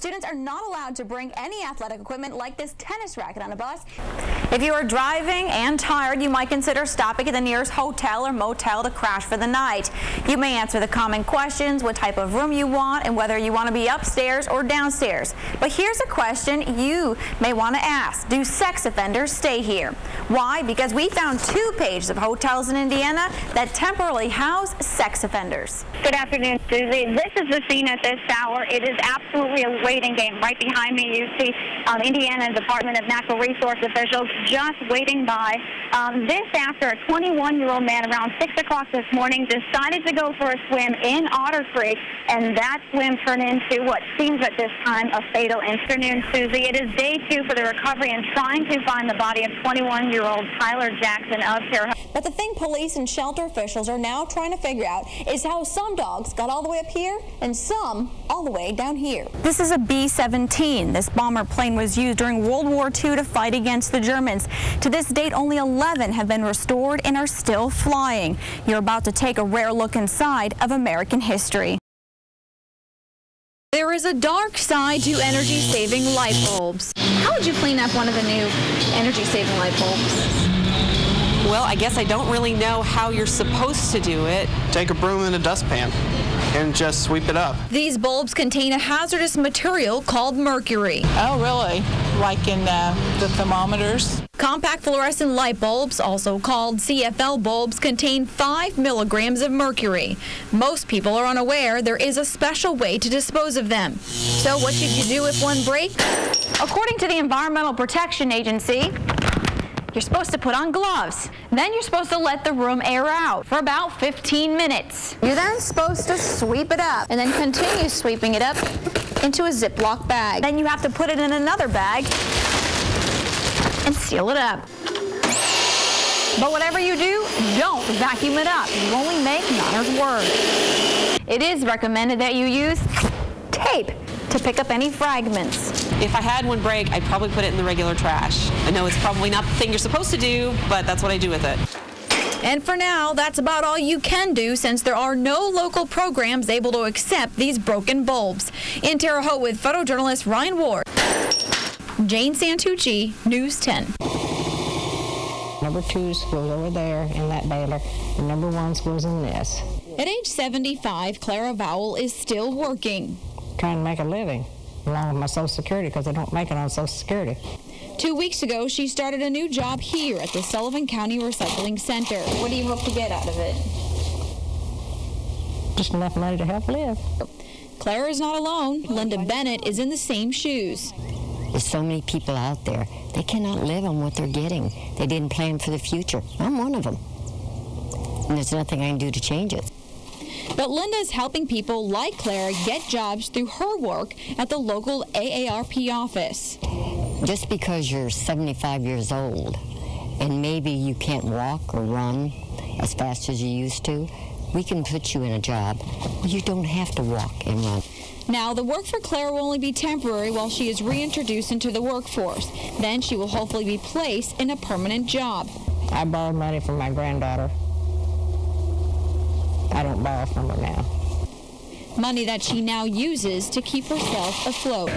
Students are not allowed to bring any athletic equipment like this tennis racket on a bus. If you are driving and tired, you might consider stopping at the nearest hotel or motel to crash for the night. You may answer the common questions, what type of room you want, and whether you want to be upstairs or downstairs. But here's a question you may want to ask. Do sex offenders stay here? Why? Because we found 2 pages of hotels in Indiana that temporarily house sex offenders. Good afternoon, Susie. This is the scene at this hour. It is absolutely a waiting game. Right behind me, you see Indiana Department of Natural Resource officials just waiting by. This after a 21-year-old man around 6 o'clock this morning decided to go for a swim in Otter Creek, and that swim turned into what seems at this time a fatal incident. Susie, it is day 2 for the recovery and trying to find the body of 21-year-old Tyler Jackson of Terre Haute. But the thing police and shelter officials are now trying to figure out is how some dogs got all the way up here and some all the way down here. This is a B-17. This bomber plane was used during World War II to fight against the Germans. To this date, only 11 have been restored and are still flying. You're about to take a rare look inside of American history. There is a dark side to energy-saving light bulbs. How would you clean up one of the new energy-saving light bulbs? Well, I guess I don't really know how you're supposed to do it. Take a broom and a dustpan and just sweep it up. These bulbs contain a hazardous material called mercury. Oh, really? Like in the thermometers? Compact fluorescent light bulbs, also called CFL bulbs, contain 5 milligrams of mercury. Most people are unaware there is a special way to dispose of them. So what should you do if one breaks? According to the Environmental Protection Agency, you're supposed to put on gloves. Then you're supposed to let the room air out for about 15 minutes. You're then supposed to sweep it up and then continue sweeping it up into a Ziploc bag. Then you have to put it in another bag and seal it up. But whatever you do, don't vacuum it up. You only make matters worse. It is recommended that you use tape to pick up any fragments. If I had one break, I'd probably put it in the regular trash. I know it's probably not the thing you're supposed to do, but that's what I do with it. And for now, that's about all you can do since there are no local programs able to accept these broken bulbs. In Terre Haute with photojournalist Ryan Ward, Jane Santucci, News 10. Number 2's goes over there in that baler, and number 1's goes in this. At age 75, Clara Vowell is still working. Trying to make a living, along with my Social Security, because I don't make it on Social Security. 2 weeks ago, she started a new job here at the Sullivan County Recycling Center. What do you hope to get out of it? Just enough money to help live. Clara is not alone. Linda Bennett is in the same shoes. There's so many people out there. They cannot live on what they're getting. They didn't plan for the future. I'm one of them. And there's nothing I can do to change it. But Linda is helping people like Clara get jobs through her work at the local AARP office. Just because you're 75 years old and maybe you can't walk or run as fast as you used to, we can put you in a job. You don't have to walk and run. Now, the work for Clara will only be temporary while she is reintroduced into the workforce. Then she will hopefully be placed in a permanent job. I borrowed money from my granddaughter. I don't borrow from her now. Money that she now uses to keep herself afloat.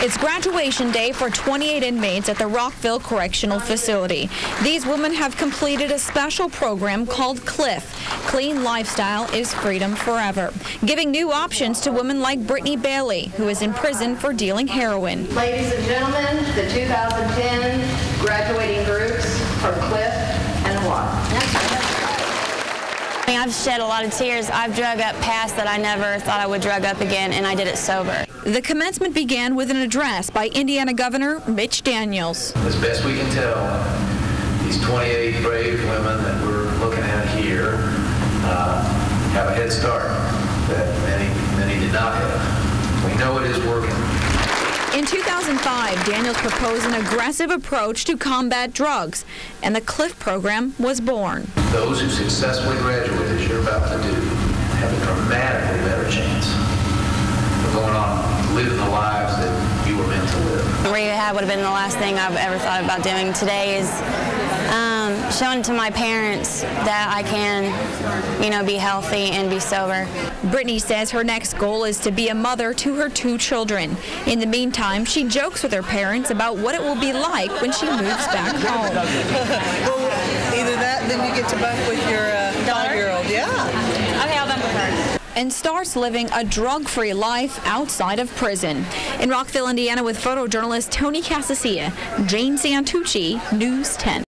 It's graduation day for 28 inmates at the Rockville Correctional Facility. These women have completed a special program called CLIF. Clean Lifestyle is Freedom Forever, giving new options to women like Brittany Bailey, who is in prison for dealing heroin. Ladies and gentlemen, the 2010 graduating groups for CLIF and WAT. I've shed a lot of tears. I've drug up past that I never thought I would drug up again, and I did it sober. The commencement began with an address by Indiana Governor Mitch Daniels. As best we can tell, these 28 brave women that we're looking at here have a head start that many did not have. We know it is working. In 2005, Daniels proposed an aggressive approach to combat drugs, and the CLIF program was born. Those who successfully graduate, as you're about to do, have a dramatically better chance of going on living the lives that you were meant to live. Rehab would have been the last thing I've ever thought about doing. Today is showing to my parents that I can, you know, be healthy and be sober. Brittany says her next goal is to be a mother to her 2 children. In the meantime, she jokes with her parents about what it will be like when she moves back home. Well, either that, then you get to bunk with your 5-year-old. Yeah. Okay, I'll bunk with her. And starts living a drug-free life outside of prison. In Rockville, Indiana, with photojournalist Tony Casasilla, Jane Santucci, News 10.